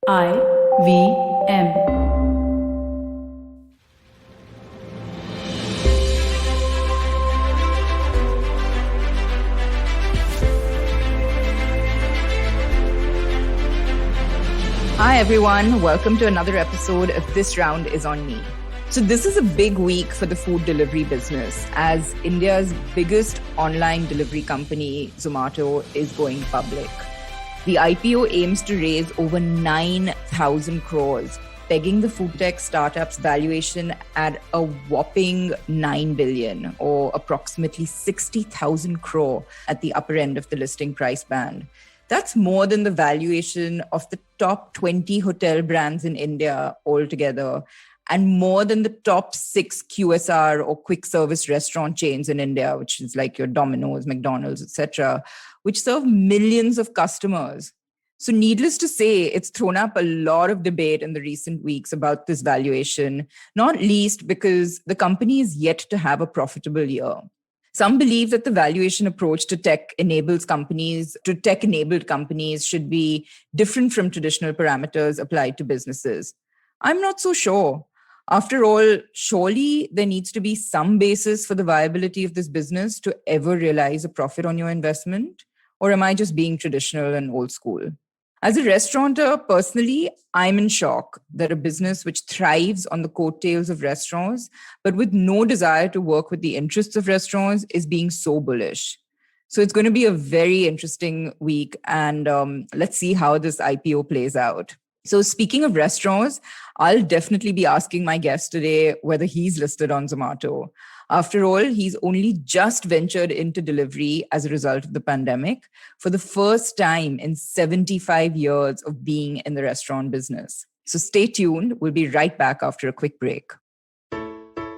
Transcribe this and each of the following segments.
IVM. Hi everyone, welcome to another episode of This Round is on Me. So this is a big week for the food delivery business as India's biggest online delivery company, Zomato, is going public. The IPO aims to raise over 9,000 crores, pegging the food tech startup's valuation at a whopping 9 billion or approximately 60,000 crore at the upper end of the listing price band. That's more than the valuation of the top 20 hotel brands in India altogether, and more than the top 6 QSR or quick service restaurant chains in India, which is like your Domino's, McDonald's, etc., which serve millions of customers. So needless to say, it's thrown up a lot of debate in the recent weeks about this valuation, not least because the company is yet to have a profitable year. Some believe that the valuation approach to tech-enabled companies should be different from traditional parameters applied to businesses. I'm not so sure. After all, surely there needs to be some basis for the viability of this business to ever realize a profit on your investment. Or am I just being traditional and old school? As a restaurateur, personally, I'm in shock that a business which thrives on the coattails of restaurants, but with no desire to work with the interests of restaurants, is being so bullish. So it's going to be a very interesting week, and let's see how this IPO plays out. So speaking of restaurants, I'll definitely be asking my guest today whether he's listed on Zomato. After all, he's only just ventured into delivery as a result of the pandemic for the first time in 75 years of being in the restaurant business. So stay tuned. We'll be right back after a quick break.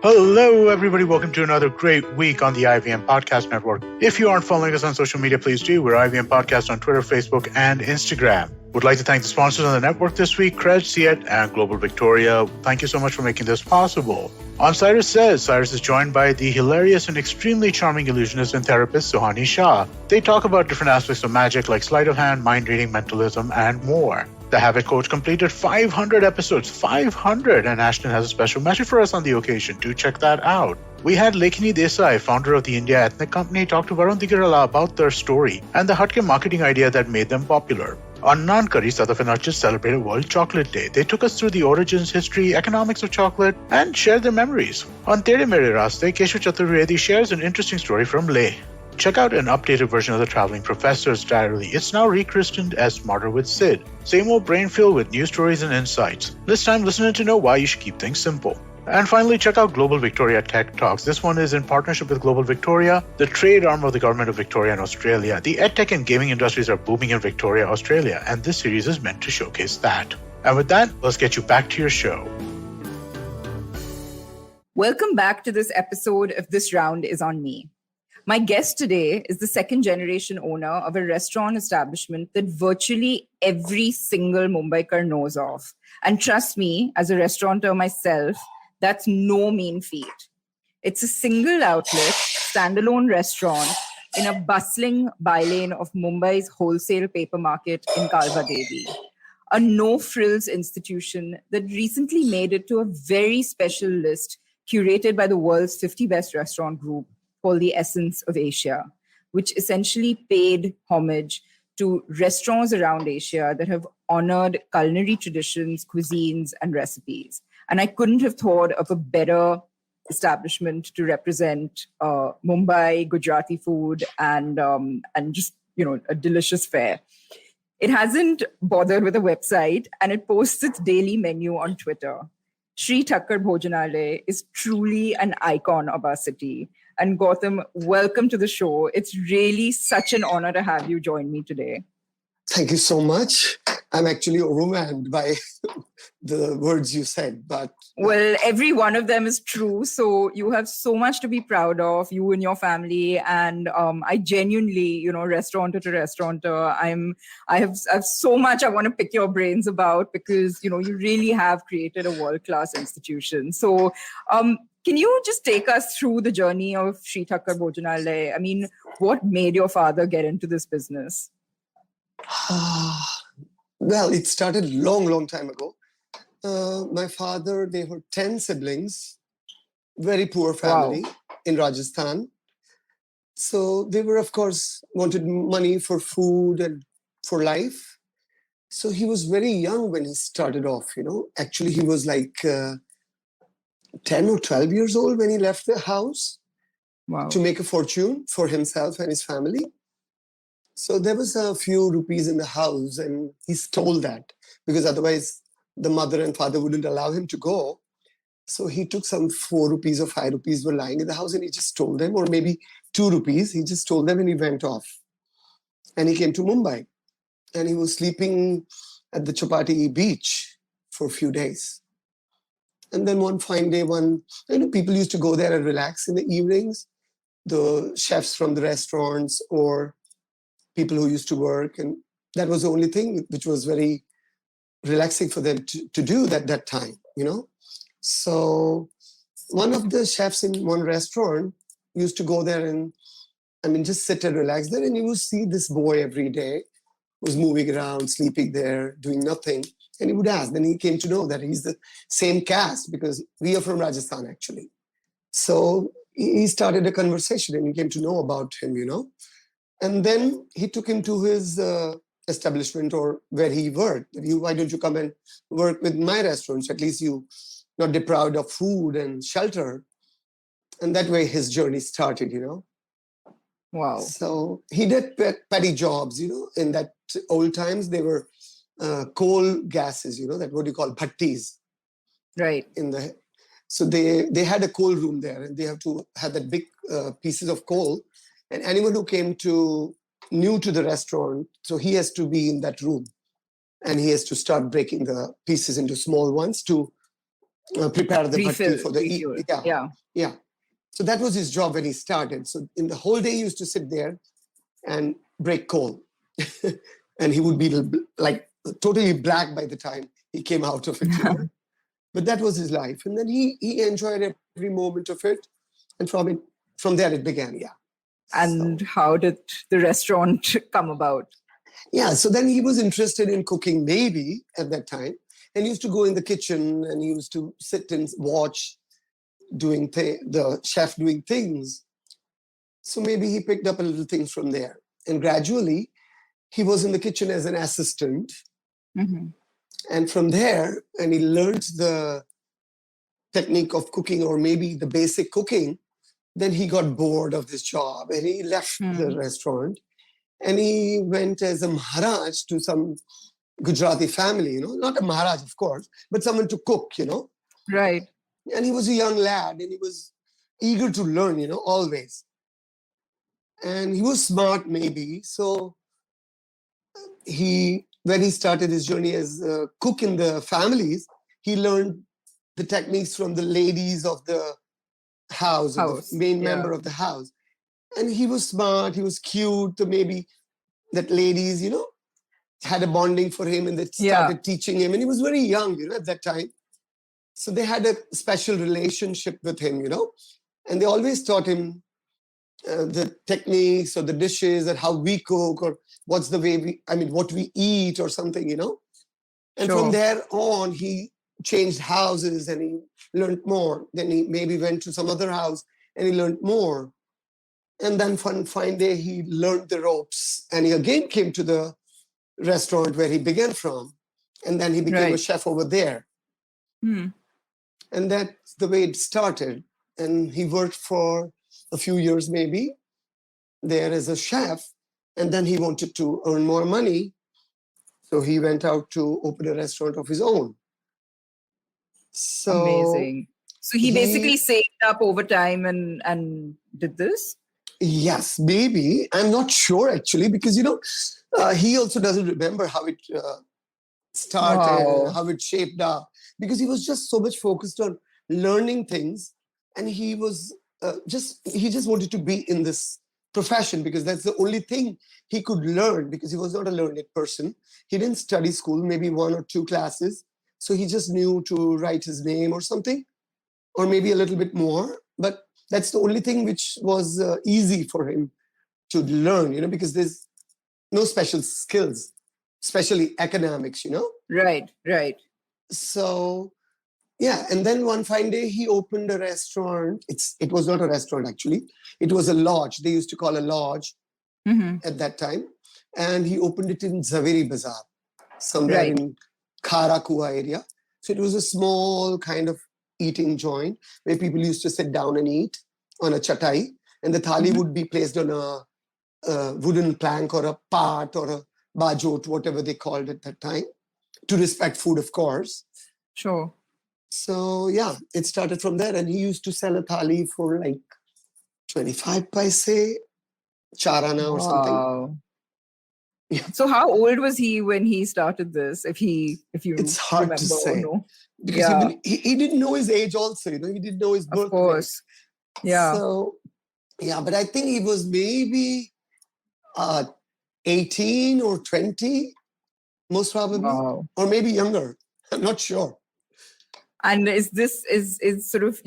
Hello, everybody. Welcome to another great week on the IVM Podcast Network. If you aren't following us on social media, please do. We're IVM Podcast on Twitter, Facebook, and Instagram. Would like to thank the sponsors on the network this week, Cred, Ciet, and Global Victoria. Thank you so much for making this possible. On Cyrus Says, Cyrus is joined by the hilarious and extremely charming illusionist and therapist, Suhani Shah. They talk about different aspects of magic like sleight of hand, mind reading, mentalism, and more. The Habit Coach completed 500 episodes, 500, and Ashton has a special message for us on the occasion. Do check that out. We had Lekhini Desai, founder of the India Ethnic Company, talk to Varun Digarala about their story and the Hatke marketing idea that made them popular. On Naan Curry, South Africa celebrated World Chocolate Day. They took us through the origins, history, economics of chocolate, and shared their memories. On Tere Mere Raste, Keshav Chaturvedi shares an interesting story from Leh. Check out an updated version of the Traveling Professor's Diary. It's now rechristened as Smarter with Sid. Same old brain filled with news stories and insights. This time, listening to know why you should keep things simple. And finally, check out Global Victoria Tech Talks. This one is in partnership with Global Victoria, the trade arm of the Government of Victoria and Australia. The edtech and gaming industries are booming in Victoria, Australia, and this series is meant to showcase that. And with that, let's get you back to your show. Welcome back to this episode of This Round is on Me. My guest today is the second-generation owner of a restaurant establishment that virtually every single Mumbaikar knows of. And trust me, as a restaurateur myself, that's no mean feat. It's a single outlet, standalone restaurant in a bustling bylane of Mumbai's wholesale paper market in Kalbadevi. A no-frills institution that recently made it to a very special list curated by the world's 50 best restaurant group, called the Essence of Asia, which essentially paid homage to restaurants around Asia that have honored culinary traditions, cuisines, and recipes. And I couldn't have thought of a better establishment to represent Mumbai, Gujarati food, and just, a delicious fare. It hasn't bothered with a website, and it posts its daily menu on Twitter. Shree Thaker Bhojanalay is truly an icon of our city. And Gautam, welcome to the show. It's really such an honor to have you join me today. Thank you so much. I'm actually overwhelmed by the words you said, but... Well, every one of them is true. So you have so much to be proud of, you and your family. And I genuinely, restaurateur to restaurateur, I have so much I want to pick your brains about because, you really have created a world-class institution. So can you just take us through the journey of Shree Thaker Bhojanalay? I mean, what made your father get into this business? Well, it started long time ago. My father, they were 10 siblings, very poor family in Rajasthan. So they were, of course, wanted money for food and for life. So he was very young when he started off, Actually, he was like 10 or 12 years old when he left the house to make a fortune for himself and his family. So there was a few rupees in the house and he stole that because otherwise the mother and father wouldn't allow him to go. So he took some 4 rupees or 5 rupees were lying in the house and he just stole them, or maybe 2 rupees. He just stole them and he went off. And he came to Mumbai and he was sleeping at the Chapati beach for a few days. And then one fine day, people used to go there and relax in the evenings, the chefs from the restaurants or people who used to work. And that was the only thing which was very relaxing for them to do at that time, So one of the chefs in one restaurant used to go there and, just sit and relax there. And you would see this boy every day who was moving around, sleeping there, doing nothing. And he would ask. Then he came to know that he's the same caste because we are from Rajasthan, actually. So he started a conversation and he came to know about him, And then he took him to his establishment or where he worked. Why don't you come and work with my restaurants? At least you not deprived of food and shelter. And that way his journey started, Wow. So he did petty jobs, In that old times, they were coal gases, that what you call bhattis. Right. So they had a coal room there and they have to have that big pieces of coal. And anyone who came new to the restaurant, so he has to be in that room. And he has to start breaking the pieces into small ones to prepare the bhatti for the Yeah. So that was his job when he started. So in the whole day, he used to sit there and break coal. And he would be like totally black by the time he came out of it. But that was his life. And then he enjoyed every moment of it. And from there it began, And how did the restaurant come about? Yeah, so then he was interested in cooking maybe at that time. And he used to go in the kitchen and he used to sit and watch the chef doing things. So maybe he picked up a little things from there. And gradually, he was in the kitchen as an assistant. Mm-hmm. And from there, and he learned the technique of cooking or maybe the basic cooking, then he got bored of this job and he left the restaurant. And he went as a Maharaj to some Gujarati family, not a Maharaj, of course, but someone to cook, Right. And he was a young lad and he was eager to learn, always. And he was smart, maybe. So when he started his journey as a cook in the families, he learned the techniques from the ladies of the house. Or the main member of the house. And he was smart, he was cute. So maybe that ladies, had a bonding for him and they started teaching him. And he was very young, at that time. So they had a special relationship with him, and they always taught him the techniques or the dishes and how we cook or what's the way what we eat or something, And from there on, he changed houses and he learned more. Then he maybe went to some other house and he learned more. And then one fine day, he learned the ropes and he again came to the restaurant where he began from. And then he became a chef over there. And that's the way it started. And he worked for a few years maybe there as a chef. And then he wanted to earn more money. So he went out to open a restaurant of his own. So amazing. So he basically saved up over time and did this? Yes, maybe. I'm not sure actually, because, he also doesn't remember how it started, how it shaped up, because he was just so much focused on learning things. And he was he just wanted to be in this profession because that's the only thing he could learn, because he was not a learned person. He didn't study school, maybe 1 or 2 classes. So he just knew to write his name or something, or maybe a little bit more. But that's the only thing which was easy for him to learn, because there's no special skills. especially economics, Right. So, yeah. And then one fine day he opened a restaurant. It was not a restaurant, actually. It was a lodge. They used to call a lodge at that time. And he opened it in Zaveri Bazaar, somewhere in Kharakua area. So it was a small kind of eating joint where people used to sit down and eat on a chatai. And the thali would be placed on a wooden plank or a part or a bajot, whatever they called it at that time, to respect food, of course. Sure. So, yeah, it started from there. And he used to sell a thali for like 25 paise, charana or something. Yeah. So how old was he when he started this? If you it's hard remember to say. No? Because he didn't know his age also, he didn't know his birth. Of course. Rate. Yeah. So, yeah, but I think he was maybe 18 or 20, most probably, or maybe younger. I'm not sure. And is sort of,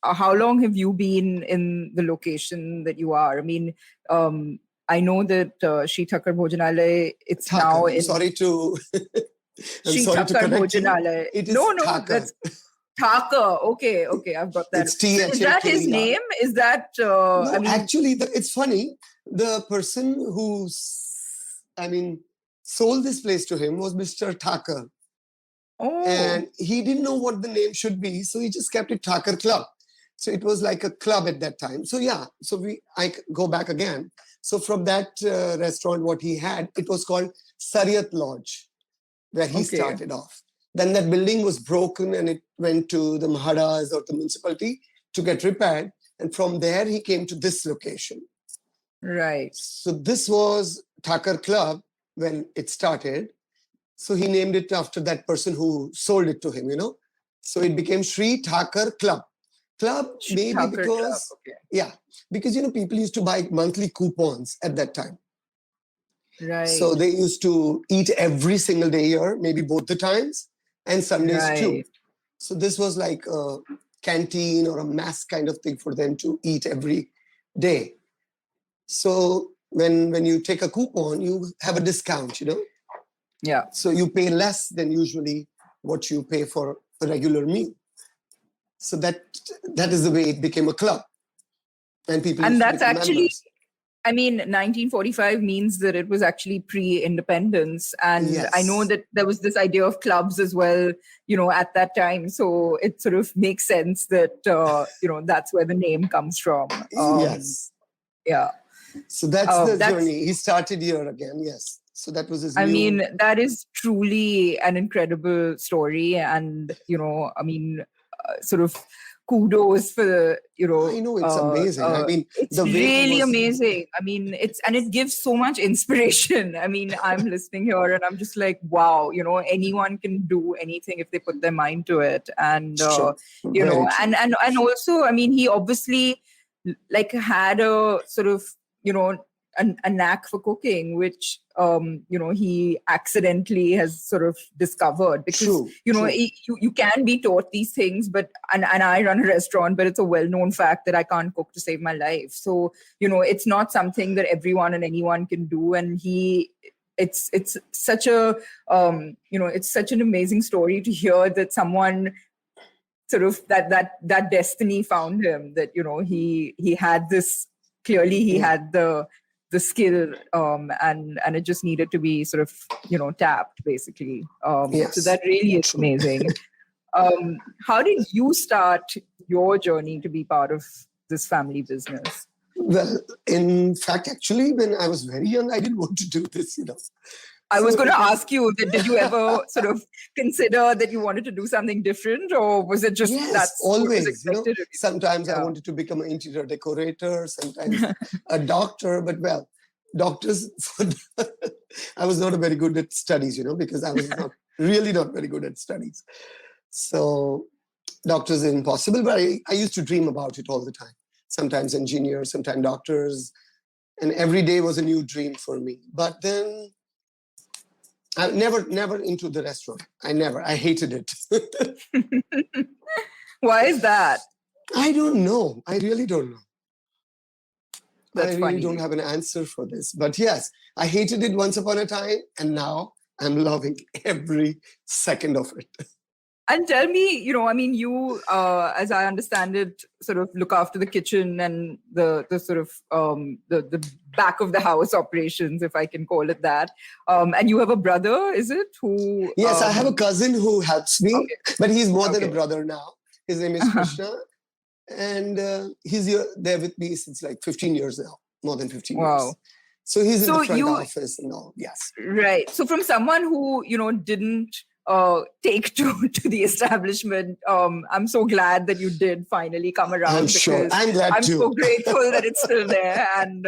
how long have you been in the location that you are? I mean, I know that Shree Thaker Bhojanalay, it's Thaker. now I'm sorry to Shree Thaker Bhojanalay. It is Thaker. That's Thaker. Okay, I've got that. It's T-H-A-K-E-R. Is that his name? Is that no, actually it's funny. The person who sold this place to him was Mr. Thaker. Oh. And he didn't know what the name should be, so he just kept it Thaker Club. So it was like a club at that time. So yeah, I go back again. So from that restaurant, what he had, it was called Sariyat Lodge, where he started off. Then that building was broken and it went to the Mahadas or the municipality to get repaired. And from there, he came to this location. Right. So this was Thaker Club when it started. So he named it after that person who sold it to him, So it became Shree Thaker Club. Maybe because, because, people used to buy monthly coupons at that time. Right. So they used to eat every single day here, maybe both the times, and Sundays too. So this was like a canteen or a mass kind of thing for them to eat every day. So when you take a coupon, you have a discount, Yeah. So you pay less than usually what you pay for a regular meal. So that is the way it became a club. And people and that's actually, members. 1945 means that it was actually pre-independence. And I know that there was this idea of clubs as well, at that time. So it sort of makes sense that, that's where the name comes from. Yes. Yeah. So that's the journey. He started here again. Yes. So that was his that is truly an incredible story. And, sort of kudos for, I know, it's amazing. it's really amazing. It gives so much inspiration. I'm listening here and I'm just like, wow, anyone can do anything if they put their mind to it. And, and also, he obviously had a sort of, a knack for cooking, which he accidentally has sort of discovered, because you can be taught these things, but and I run a restaurant, but it's a well-known fact that I can't cook to save my life. So it's not something that everyone and anyone can do, and it's such a it's such an amazing story to hear that someone sort of that destiny found him, that he had this, clearly he had the skill, and it just needed to be sort of tapped, basically. So that really is amazing. How did you start your journey to be part of this family business? Well, in fact, actually, when I was very young, I didn't want to do this, I was going to ask you, did you ever sort of consider that you wanted to do something different, or was it just that's always expected? Sometimes I wanted to become an interior decorator, sometimes a doctor, but doctors, I was not very good at studies, because I was not very good at studies. So doctors are impossible, but I used to dream about it all the time. Sometimes engineers, sometimes doctors, and every day was a new dream for me. But then I never into the restaurant. I hated it. Why is that? I don't know. I really don't know. That's I really don't have an answer for this. But yes, I hated it once upon a time, and now I'm loving every second of it. And tell me, you, as I understand it, sort of look after the kitchen and the sort of the back of the house operations, if I can call it that. And you have a brother, is it? Who? Yes, I have a cousin who helps me, but he's more than a brother now. His name is Krishna, and he's there with me since like 15 years now, more than 15 years. So he's in the front office and all. Yes. Right. So from someone who, didn't take to the establishment, I'm so glad that you did finally come around. I'm sure. I'm glad I'm too. so grateful that it's still there. And,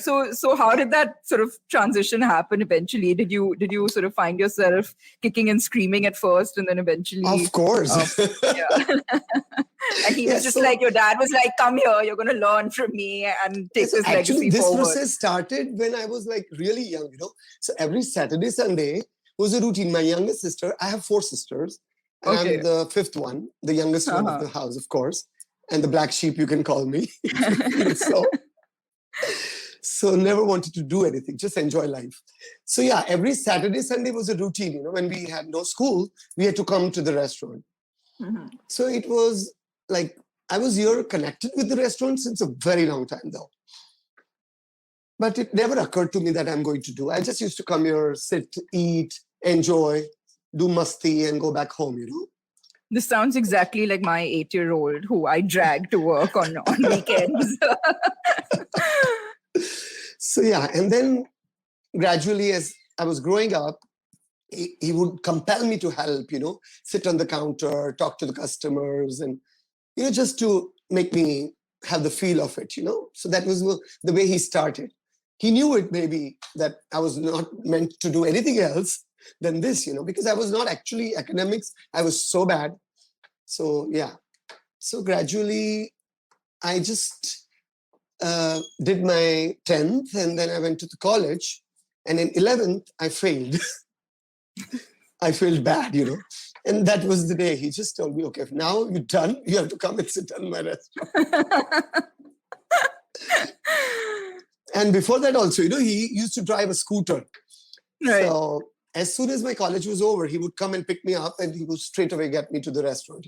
so how did that sort of transition happen eventually? Did you sort of find yourself kicking and screaming at first and then eventually? Of course. And he was just like, your dad was like, come here, you're going to learn from me and take this legacy this forward. Process started when I was like really young, So every Saturday, Sunday was a routine. My youngest sister, I have 4 sisters, and I'm the 5th one, the youngest one of the house, of course, and the black sheep, you can call me. So never wanted to do anything, just enjoy life. So yeah, every Saturday, Sunday was a routine. When we had no school, we had to come to the restaurant. Mm-hmm. So it was like, I was here connected with the restaurant since a very long time though. But it never occurred to me that I'm going to do. I just used to come here, sit, eat, enjoy, do masti and go back home, This sounds exactly like my 8-year-old who I drag to work on weekends. So yeah, and then gradually as I was growing up, he would compel me to help, sit on the counter, talk to the customers and, just to make me have the feel of it, So that was the way he started. He knew it maybe that I was not meant to do anything else than this, because I was not actually academics. I was so bad. So yeah. So gradually I just did my 10th and then I went to the college. And in 11th, I failed. I failed bad, And that was the day he just told me, okay, now you're done. You have to come and sit on my restaurant. And before that also, he used to drive a scooter. Right. So as soon as my college was over, he would come and pick me up and he would straight away get me to the restaurant,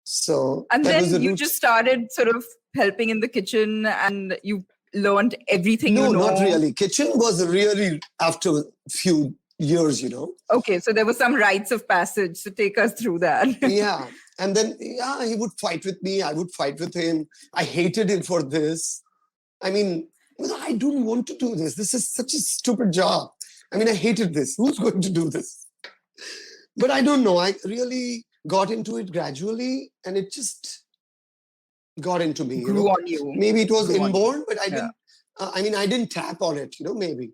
So and then you just started sort of helping in the kitchen and you learned everything No, not really. Kitchen was really after a few years, Okay, so there were some rites of passage. So take us through that. Yeah. And then, he would fight with me. I would fight with him. I hated him for this. I mean, I don't want to do this. This is such a stupid job. I mean, I hated this. Who's going to do this? But I don't know. I really got into it gradually and it just got into me. Grew on you. Maybe it was inborn, but I didn't. I didn't tap on it, maybe.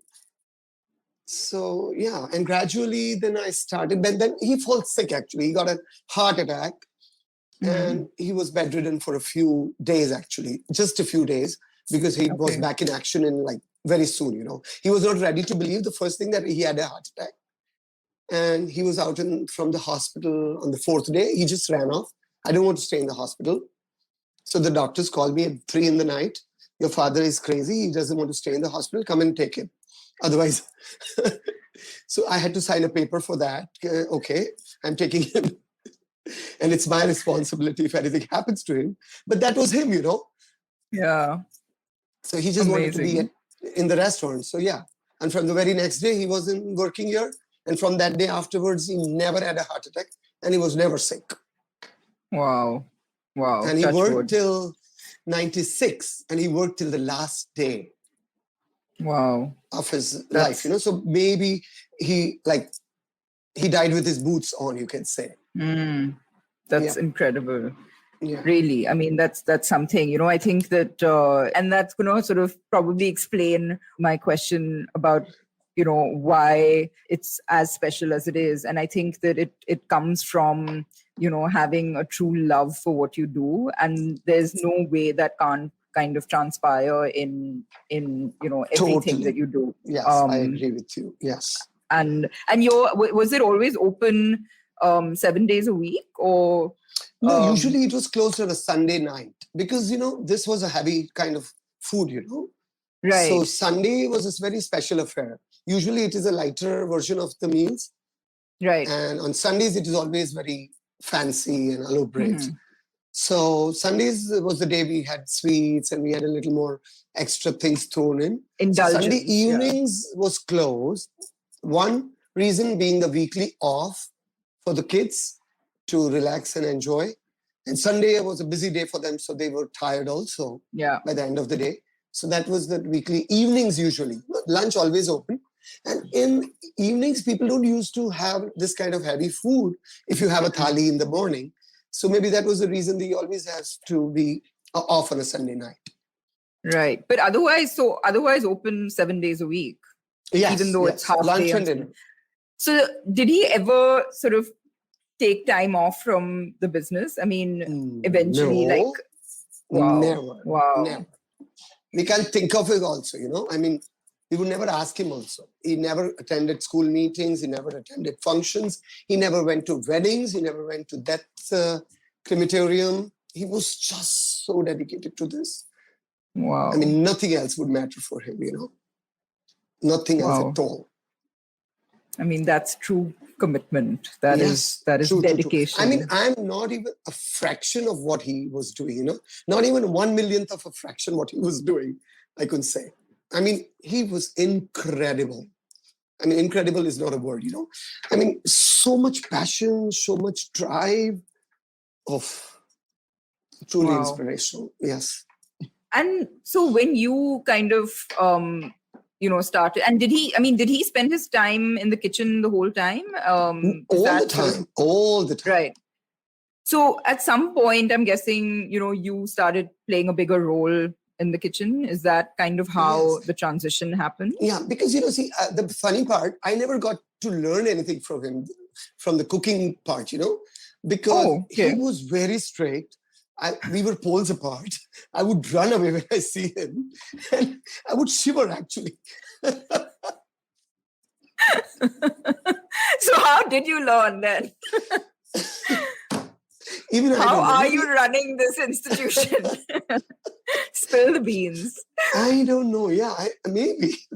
So, yeah. And gradually then I started. But then he fell sick, actually. He got a heart attack. And he was bedridden for a few days, actually. Just a few days. Because he was back in action in like very soon, He was not ready to believe the first thing that he had a heart attack. And he was out from the hospital on the 4th day. He just ran off. I don't want to stay in the hospital. So the doctors called me at 3 a.m. Your father is crazy. He doesn't want to stay in the hospital. Come and take him. Otherwise. So I had to sign a paper for that. Okay, I'm taking him. And it's my responsibility if anything happens to him. But that was him, Yeah. So he just wanted to be in the restaurant. So yeah. And from the very next day, he wasn't working here. And from that day afterwards, he never had a heart attack. And he was never sick. Wow. And he worked till 96. And he worked till the last day. Wow. Of his life, So maybe he died with his boots on, you can say. That's incredible. Yeah. Really. I mean, that's something, I think that, and that's going to sort of probably explain my question about, why it's as special as it is. And I think that it comes from, having a true love for what you do. And there's no way that can't kind of transpire in everything that you do. Yes, I agree with you. Yes. And was it always open 7 days a week or? No, usually it was closed on a Sunday night because, this was a heavy kind of food, Right. So Sunday was a very special affair. Usually it is a lighter version of the meals. Right. And on Sundays, it is always very fancy and elaborate. Mhm. So Sundays was the day we had sweets and we had a little more extra things thrown in. So Indulgence. Sunday yeah. evenings was closed. One reason being the weekly off for the kids to relax and enjoy. And Sunday was a busy day for them, so they were tired also Yeah. by the end of the day. So that was the weekly evenings usually. Lunch always open. And in evenings, people don't used to have this kind of heavy food if you have a thali in the morning. So maybe that was the reason they always has to be off on a Sunday night. Right. But otherwise open 7 days a week. Yes, even though it's half lunch day and dinner. So did he ever sort of take time off from the business? I mean, eventually, No. like, wow. Never. We can't think of it also, I mean, we would never ask him also. He never attended school meetings. He never attended functions. He never went to weddings. He never went to death crematorium. He was just so dedicated to this. Wow. I mean, nothing else would matter for him, Nothing else at all. I mean, that's true commitment. That is dedication. True. I mean, I'm not even a fraction of what he was doing, Not even 1/1,000,000th of a fraction what he was doing, I could say. I mean, he was incredible. I mean, incredible is not a word, I mean, so much passion, so much drive. Truly inspirational. Yes. And so when you kind of, started, and did he spend his time in the kitchen the whole time? All the time. Right. So at some point, I'm guessing, you started playing a bigger role in the kitchen. Is that kind of how the transition happened? Yeah, because, the funny part, I never got to learn anything from him, from the cooking part, because he was very strict. We were poles apart. I would run away when I see him. And I would shiver, actually. So how did you learn then? How are you running this institution? Spill the beans. I don't know. Yeah, maybe.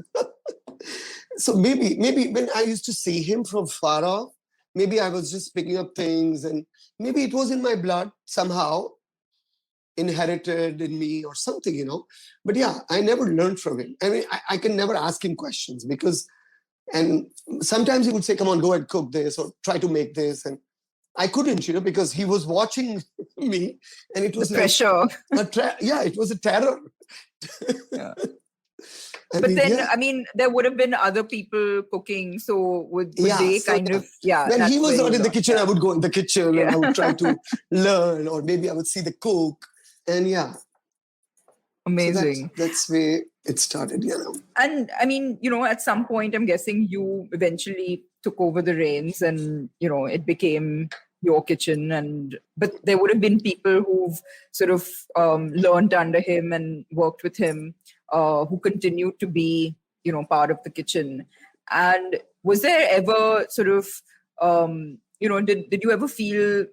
So maybe when I used to see him from far off, maybe I was just picking up things and maybe it was in my blood somehow, inherited in me or something, But yeah, I never learned from him. I mean, I can never ask him questions and sometimes he would say, come on, go and cook this or try to make this. And I couldn't, because he was watching me and it was the pressure. It was a terror. Yeah. I mean, there would have been other people cooking. So would they kind of, when he was not in the kitchen, I would go in the kitchen and I would try to learn, or maybe I would see the cook. And amazing. So that's where it started, And I mean, at some point, I'm guessing you eventually took over the reins and, it became your kitchen. But there would have been people who've sort of learned under him and worked with him who continued to be, part of the kitchen. And was there ever sort of, did you ever feel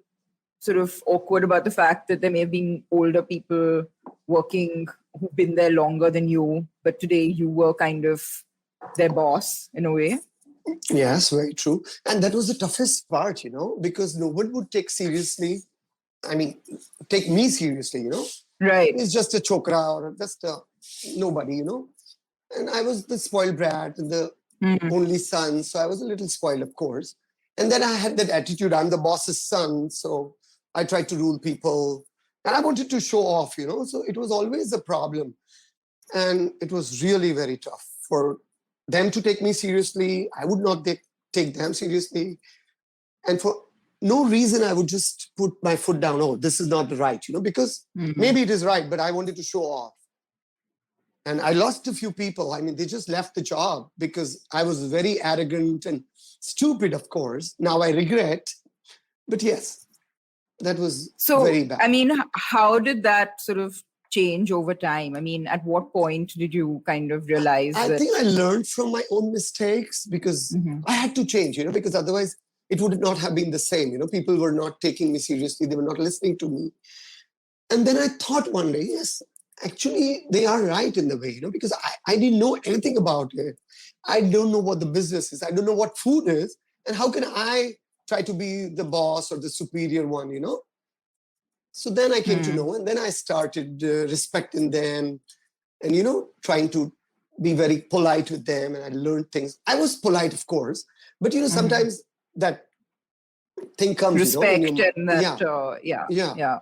sort of awkward about the fact that there may have been older people working who've been there longer than you, but today you were kind of their boss in a way? Yes, very true. And that was the toughest part, because no one would take me seriously, Right. He's just a chokra or just a nobody, And I was the spoiled brat, the only son. So I was a little spoiled, of course. And then I had that attitude, I'm the boss's son. So I tried to rule people and I wanted to show off, So it was always a problem. And it was really very tough for them to take me seriously. I would not take them seriously. And for no reason, I would just put my foot down. Oh, this is not right, because maybe it is right, but I wanted to show off. And I lost a few people. I mean, they just left the job because I was very arrogant and stupid, of course. Now I regret. But yes, that was very bad. I mean, how did that sort of change over time? I mean, at what point did you kind of realize I think I learned from my own mistakes because I had to change, because otherwise it would not have been the same. People were not taking me seriously. They were not listening to me. And then I thought one day, yes, actually, they are right in the way, because I didn't know anything about it. I don't know what the business is. I don't know what food is. And how can I try to be the boss or the superior one, So then I came to know, and then I started respecting them and, trying to be very polite with them. And I learned things. I was polite, of course, but, sometimes that thing comes, respect in your, and that, yeah.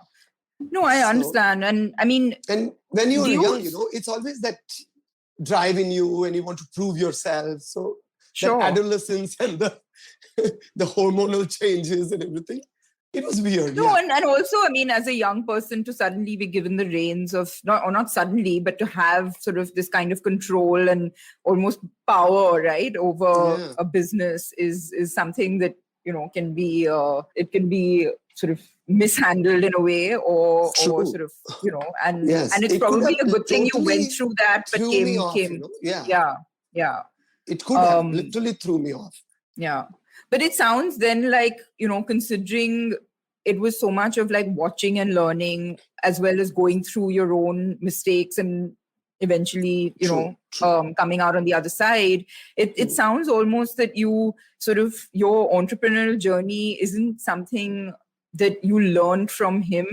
No, I So- understand. And I mean, And when you're Do you- young, it's always that drive in you and you want to prove yourself. So Sure. that adolescence and the hormonal changes and everything, it was weird. no, Yeah. and also, I mean, as a young person to suddenly be given the reins of, not suddenly, but to have sort of this kind of control and almost power, right, over Yeah. a business is something that, can be, it can be sort of mishandled in a way or True. sort of, and Yes. and it's It could probably have a good thing you totally went through that, but threw me off, Yeah. yeah. It could have Um, literally threw me off. Yeah. But it sounds then like, considering it was so much of like watching and learning as well as going through your own mistakes and eventually, True. coming out on the other side, it sounds almost that you sort of, your entrepreneurial journey isn't something that you learned from him,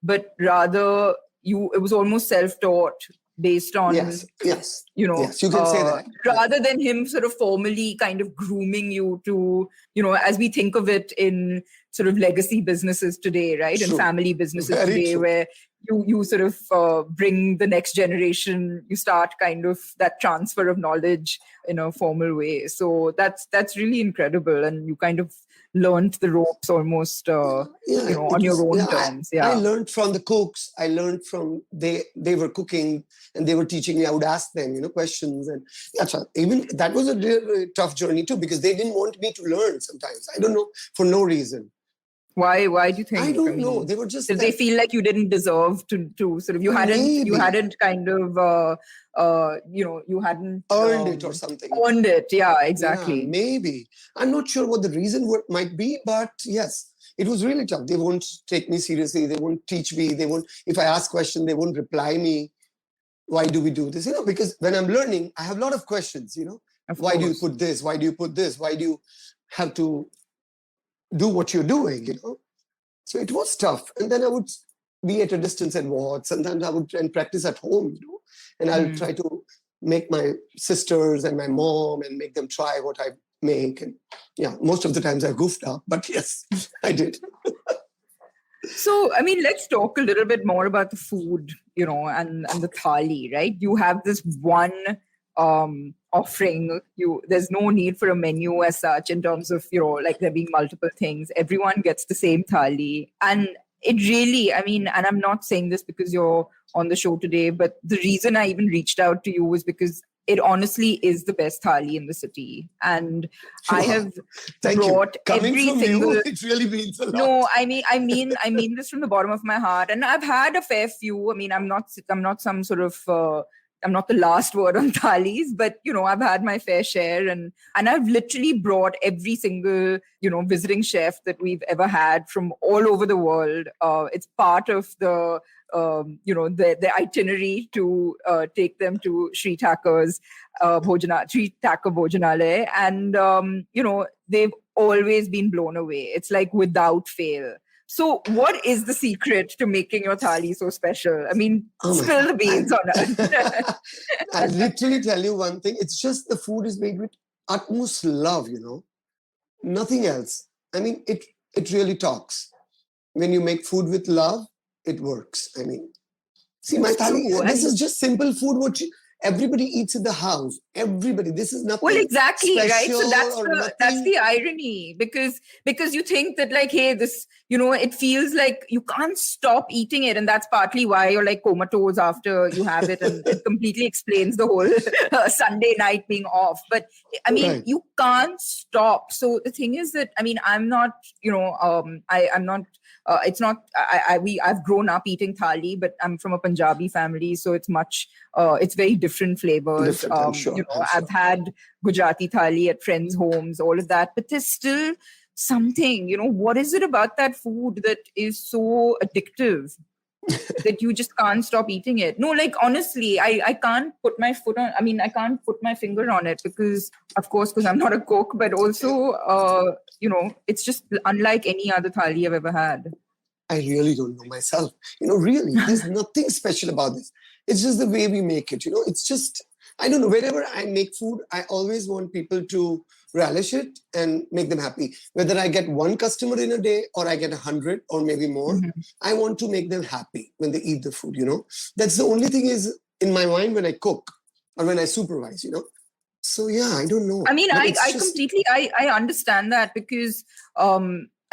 but rather it was almost self-taught based on Yes. yes, Yes, you can say that. rather than him sort of formally kind of grooming you to, as we think of it in sort of legacy businesses today, right? True. And family businesses Very today, true. where you sort of bring the next generation, you start kind of that transfer of knowledge in a formal way. So that's really incredible. And you kind of learned the ropes almost, on your own terms. I learned from the cooks. I learned from they were cooking and they were teaching me. I would ask them, questions, and even that was a really tough journey too, because they didn't want me to learn sometimes. I don't know, for no reason. Why do you think? I don't know. They were just. Did they feel like you didn't deserve to sort of, you hadn't kind of you hadn't earned it or something. Earned it, yeah, exactly. Yeah, maybe. I'm not sure what the reason might be, but yes, it was really tough. They won't take me seriously. They won't teach me. They won't. If I ask questions, they won't reply me. Why do we do this? Because when I'm learning, I have a lot of questions. Why do you put this? Why do you put this? Why do you have to do what you're doing? So it was tough. And then I would be at a distance and watch. Sometimes I would try and practice at home. And I'll try to make my sisters and my mom and make them try what I make. And most of the times I goofed up, but yes, I did. So, I mean, let's talk a little bit more about the food, and the thali, right? You have this one offering. There's no need for a menu as such in terms of, like there being multiple things. Everyone gets the same thali. And it really, I mean, and I'm not saying this because you're on the show today, but the reason I even reached out to you was because it honestly is the best thali in the city. And I have brought every single. It really means a lot. No, I mean this from the bottom of my heart. And I've had a fair few. I mean, I'm not some sort of. I'm not the last word on thalis, but I've had my fair share, and I've literally brought every single visiting chef that we've ever had from all over the world. It's part of the the itinerary to take them to Shree Thaker's Shree Thaker Bhojanalay, and they've always been blown away. It's like without fail. So what is the secret to making your thali so special? I mean, spill the beans on us. I'll literally tell you one thing. It's just the food is made with utmost love, Nothing else. I mean, it really talks. When you make food with love, it works. I mean, see, my thali, this is just simple food everybody eats in the house. Everybody. This is nothing. Well, exactly, right? So that's the nothing. irony, because you think that like, hey, this, it feels like you can't stop eating it, and that's partly why you're like comatose after you have it, and it completely explains the whole Sunday night being off. But I mean, you can't stop. So the thing is that, I mean, I'm not, I'm not. It's not. I've grown up eating thali, but I'm from a Punjabi family, so it's much. It's very different flavors. I'm sure. I've had Gujarati thali at friends' homes, all of that, but there's still something. What is it about that food that is so addictive? that you just can't stop eating it. No, like honestly, I can't put my foot on, I mean, I can't put my finger on it because, of course, because I'm not a cook, but also, it's just unlike any other thali I've ever had. I really don't know myself. Really, there's nothing special about this. It's just the way we make it. It's just, I don't know. Whenever I make food, I always want people to relish it and make them happy. Whether I get one customer in a day or I get 100 or maybe more, I want to make them happy when they eat the food. That's the only thing is in my mind when I cook or when I supervise. So yeah, I don't know. I mean, I completely, I understand that because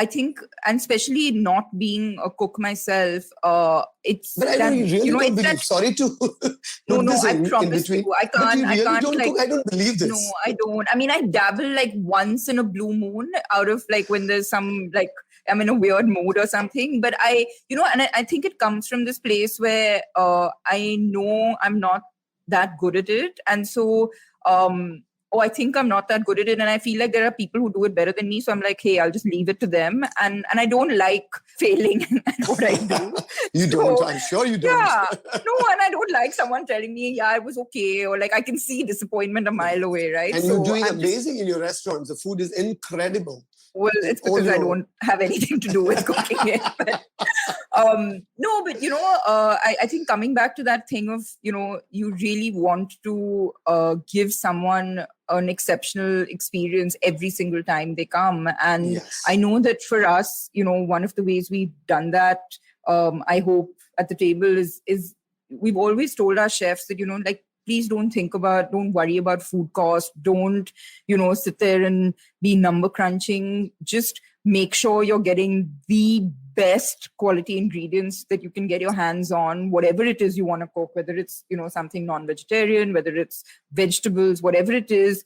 I think, and especially not being a cook myself, it's. But I know you really don't believe. Sorry to. No, I promise you, I can't. But you really I can't don't cook. I don't believe this. No, I don't. I mean, I dabble like once in a blue moon out of like when there's some like I'm in a weird mood or something. But I think it comes from this place where I know I'm not that good at it, and so. I think I'm not that good at it. And I feel like there are people who do it better than me. So I'm like, hey, I'll just leave it to them. And I don't like failing at what I do. Don't. I'm sure you don't. Yeah. No, and I don't like someone telling me, yeah, it was okay. Or like I can see disappointment a mile away, right? And you're doing amazing in your restaurants. The food is incredible. Well, it's because I don't have anything to do with cooking it. But, I think coming back to that thing of, you really want to give someone an exceptional experience every single time they come. And yes. I know that for us, one of the ways we've done that, I hope at the table is we've always told our chefs that, please don't worry about food cost. Don't, sit there and be number crunching. Just make sure you're getting the best quality ingredients that you can get your hands on, whatever it is you want to cook, whether it's, something non-vegetarian, whether it's vegetables, whatever it is,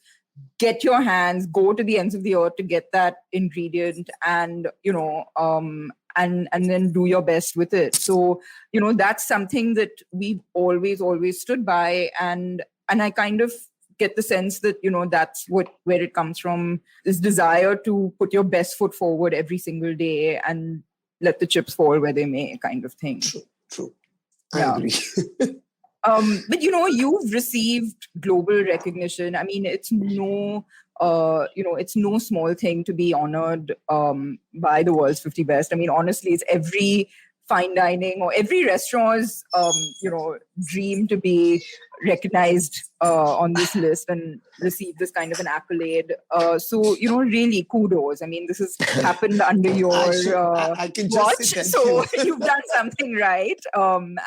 get your hands, go to the ends of the earth to get that ingredient and, and then do your best with it. So, that's something that we've always stood by. And I kind of get the sense that, that's where it comes from, this desire to put your best foot forward every single day and let the chips fall where they may kind of thing. True. I agree. But, you've received global recognition. I mean, it's no small thing to be honored by the world's 50 best. I mean, honestly, it's every fine dining or every restaurant's, dream to be recognized on this list and receive this kind of an accolade. So, really kudos. I mean, this has happened under your I can just watch. say So you've done something right. And,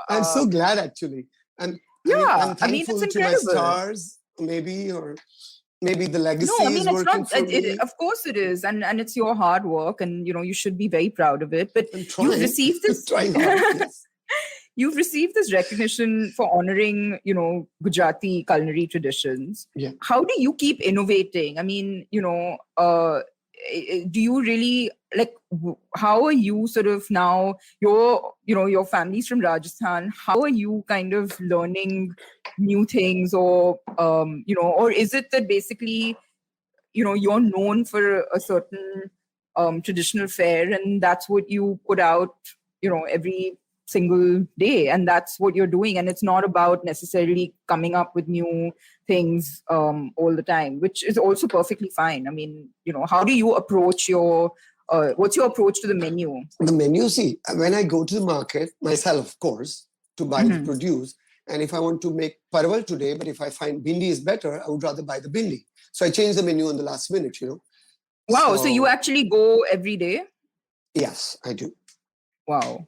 I'm so glad actually. I'm thankful it's to my incredible. stars, maybe the legacy is it's working not. for me. Of course it is, and it's your hard work, and you should be very proud of it. But you've received this. Trying hard, yes. You've received this recognition for honoring, Gujarati culinary traditions. Yeah. How do you keep innovating? I mean, do you really how are you sort of now, your family's from Rajasthan, how are you kind of learning new things or is it that basically, you're known for a certain traditional fare and that's what you put out, every single day and that's what you're doing, and it's not about necessarily coming up with new things all the time, which is also perfectly fine. I mean, how do you approach your what's your approach to the menu? The menu, see, when I go to the market myself, of course, to buy the produce, and if I want to make parwal today, but if I find bindi is better, I would rather buy the bindi. So I change the menu on the last minute, Wow, so you actually go every day? Yes, I do. Wow.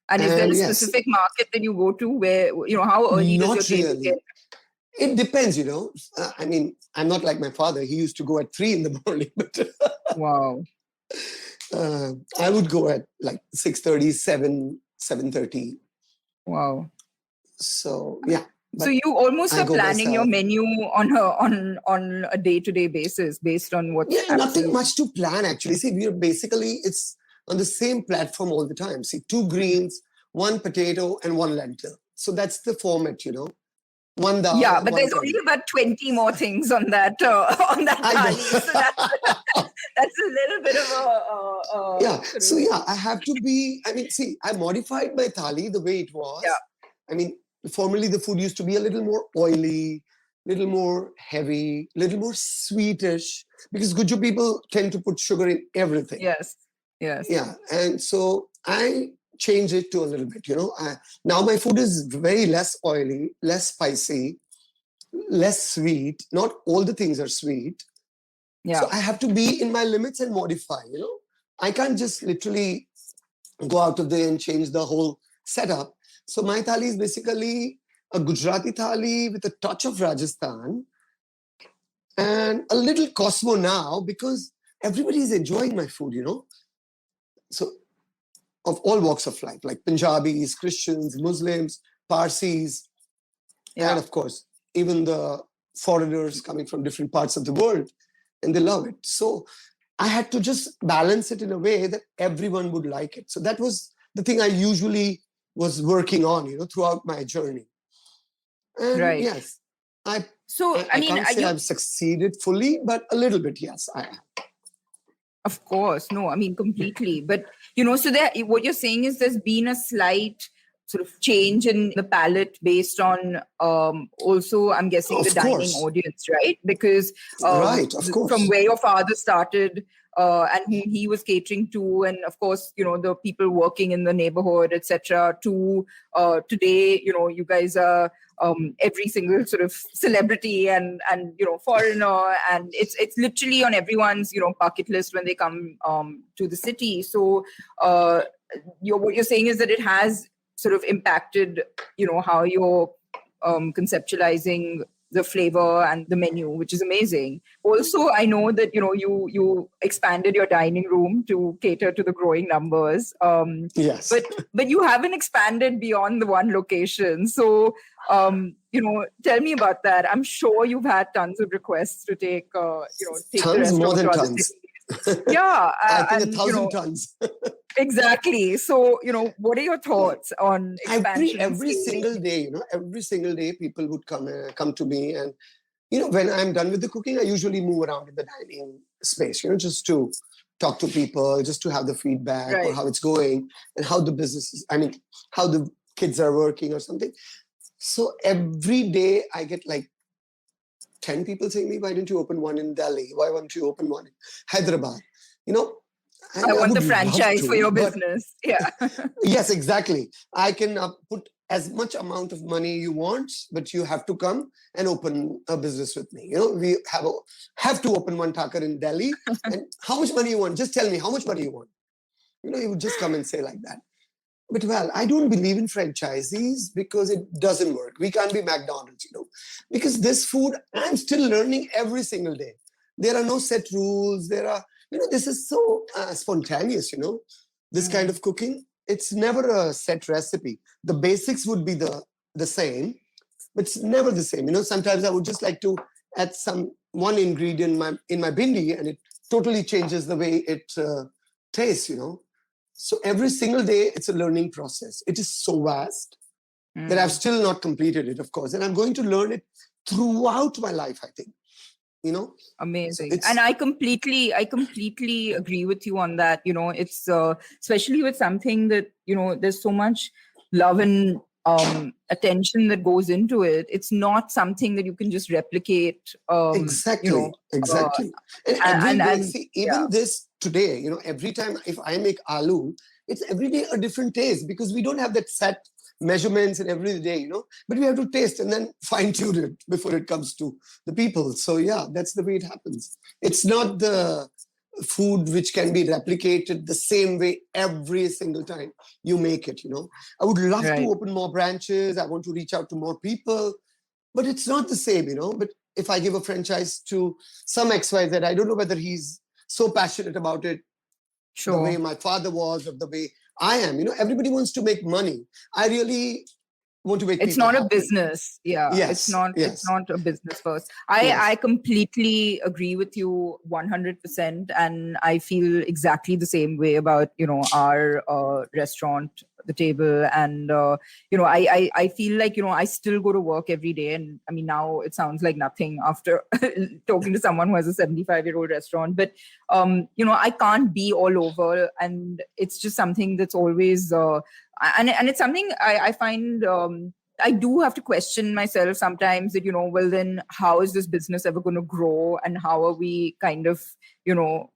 And is there a specific market that you go to where, how early does your table get? It depends, I mean, I'm not like my father. He used to go at 3 in the morning. But wow. I would go at like 6:30, 7:30. Wow. So, yeah. So you almost are planning your menu on a day-to-day basis based on what's nothing much to plan, actually. See, it's on the same platform all the time. See, 2 greens, 1 potato, and 1 lentil. So that's the format, one dal. Yeah, but one there's curry. only about 20 more things on that I know. thali. So that's a little bit of a Yeah. sort So of- yeah, I have to be. I mean, see, I modified my thali the way it was. Yeah. I mean, formerly the food used to be a little more oily, little more heavy, little more sweetish, because Guju people tend to put sugar in everything. Yes. Yeah, and so I change it to a little bit. Now my food is very less oily, less spicy, less sweet. Not all the things are sweet. Yeah. So I have to be in my limits and modify. I can't just literally go out of there and change the whole setup. So my thali is basically a Gujarati thali with a touch of Rajasthan and a little Cosmo now, because everybody is enjoying my food, So of all walks of life, like Punjabis, Christians, Muslims, Parsis, and of course, even the foreigners coming from different parts of the world, and they love it. So I had to just balance it in a way that everyone would like it. So that was the thing I usually was working on, throughout my journey. And Right. yes, I mean, can't say I've succeeded fully, but a little bit, yes, I am. Of course. No, I mean, completely. But, so what you're saying is there's been a slight sort of change in the palette based on also, I'm guessing, the dining audience, right? Because right, of course. From where your father started and whom he was catering to, and of course, the people working in the neighborhood, etc., to today, you guys are every single sort of celebrity and foreigner, and it's literally on everyone's bucket list when they come to the city. So what you're saying is that it has sort of impacted how you're conceptualizing the flavor and the menu, which is amazing. Also, I know that you expanded your dining room to cater to the growing numbers. Yes, but you haven't expanded beyond the one location. So tell me about that. I'm sure you've had tons of requests to take take the tons, more restaurant than to other tons. cities. Yeah, I think 1,000 tons. Exactly. So, what are your thoughts on expansion? Every single day, every single day people would come to me, and when I'm done with the cooking, I usually move around in the dining space, just to talk to people, just to have the feedback or how it's going and how the business is, how the kids are working or something. So every day I get like 10 people saying me, why don't you open one in Delhi? Why won't you open one in Hyderabad? I want the franchise for your business. Yeah. Yes, exactly. I can put as much amount of money you want, but you have to come and open a business with me. We have to open one Thaker in Delhi. And how much money you want? Just tell me how much money you want. You would just come and say like that. But I don't believe in franchisees because it doesn't work. We can't be McDonald's, because this food, I'm still learning every single day. There are no set rules. There are, this is so spontaneous, this kind of cooking. It's never a set recipe. The basics would be the same, but it's never the same. Sometimes I would just like to add one ingredient in my bindi, and it totally changes the way it tastes, So every single day, it's a learning process. It is so vast that I've still not completed it, of course. And I'm going to learn it throughout my life, I think. Amazing. So and I completely agree with you on that. It's especially with something that, there's so much love and attention that goes into it. It's not something that you can just replicate. Exactly. And see, even this today, every time if I make aloo, it's every day a different taste, because we don't have that set measurements and every day, but we have to taste and then fine tune it before it comes to the people. So yeah, that's the way it happens. It's not the food which can be replicated the same way every single time you make it. I would love to open more branches. I want to reach out to more people, but it's not the same. But if I give a franchise to some XYZ, I don't know whether he's so passionate about it the way my father was, or the way I am. Everybody wants to make money. I really want to make it's people not happy. A business. Yeah. Yes, it's not a business first. I completely agree with you 100%. And I feel exactly the same way about, our restaurant the table. And, I feel like, I still go to work every day. And I mean, now it sounds like nothing after talking to someone who has a 75-year-old restaurant. But, I can't be all over. And it's just something that's always, and it's something I find, I do have to question myself sometimes that, well, then how is this business ever going to grow? And how are we kind of,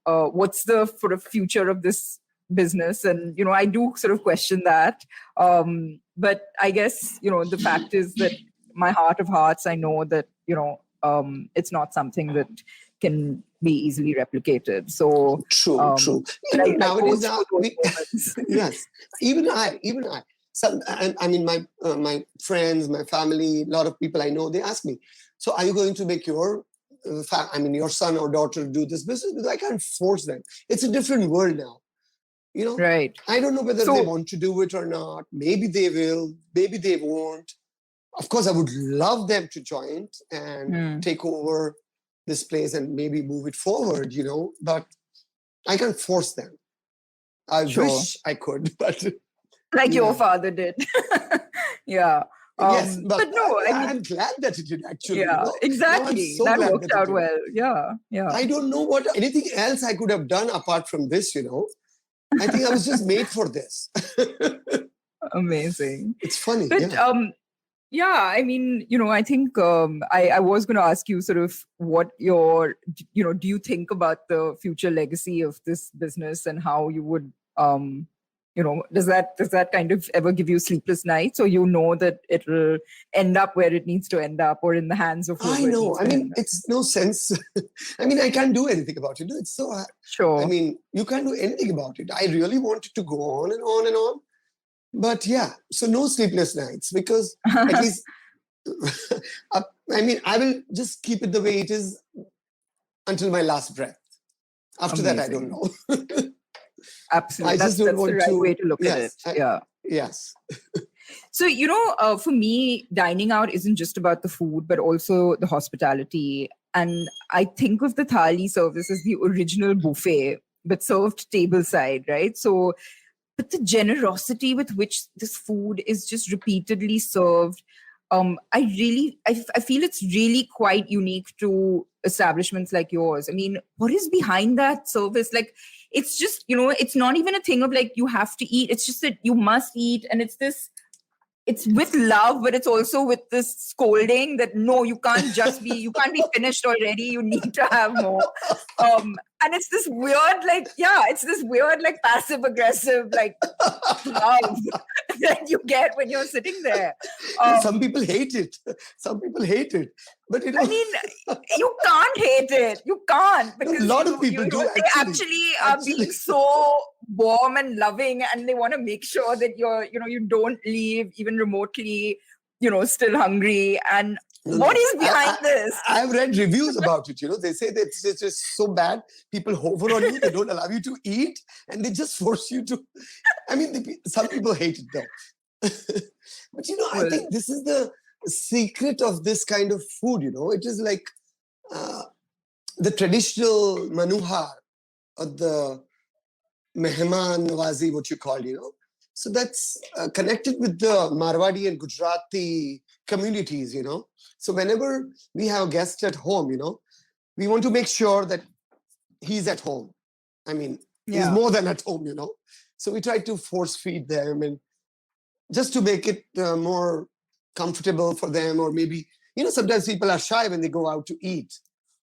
what's the sort of future of this business? And, I do sort of question that. But I guess, the fact is that my heart of hearts, I know that, it's not something that can be easily replicated. So true. Nowadays, yes, even I. I mean, my friends, my family, a lot of people I know, they ask me, so are you going to make your son or daughter do this business? Because I can't force them. It's a different world now. Right. I don't know whether they want to do it or not. Maybe they will, maybe they won't. Of course, I would love them to join and take over this place and maybe move it forward, but I can't force them. I wish I could, but... Like your father did. Yeah. Yes, but no, I'm glad that it did actually. Yeah, exactly. So that worked out well. Yeah. I don't know what anything else I could have done apart from this, I think I was just made for this. Amazing. It's funny. But I mean, I think I was going to ask you sort of what do you think about the future legacy of this business and how you would, does that kind of ever give you sleepless nights, or that it will end up where it needs to end up, or in the hands of whoever? I know. I mean, it's no sense. I mean, I can't do anything about it. It's so sure. I mean, you can't do anything about it. I really want it to go on and on and on. But yeah, so no sleepless nights, because at least, I mean, I will just keep it the way it is until my last breath. After that, I don't know. Absolutely. That's the right way to look at it. Yes. So, for me, dining out isn't just about the food, but also the hospitality. And I think of the thali service as the original buffet, but served tableside, right? So, but the generosity with which this food is just repeatedly served, I feel it's really quite unique to establishments like yours. I mean, what is behind that service? Like, it's just, it's not even a thing of like, you have to eat. It's just that you must eat. And it's with love, but it's also with this scolding that, no, you can't be finished already. You need to have more. And it's this weird, passive aggressive, love that you get when you're sitting there. Some people hate it. But I mean, you can't hate it. You can't, because a lot of people do. They actually are being so warm and loving, and they want to make sure that you don't leave even remotely, still hungry. And what is behind this? I've read reviews about it. They say that it's just so bad. People hover on you. They don't allow you to eat, and they just force you to. I mean, some people hate it though. But I think this is the secret of this kind of food. It is like the traditional manuhar, or the mehman nawazi, what you call. So that's connected with the Marwadi and Gujarati communities. So whenever we have a guest at home, we want to make sure that he's at home. I mean, he's more than at home, So we try to force feed them, and just to make it more comfortable for them. Or maybe, sometimes people are shy when they go out to eat.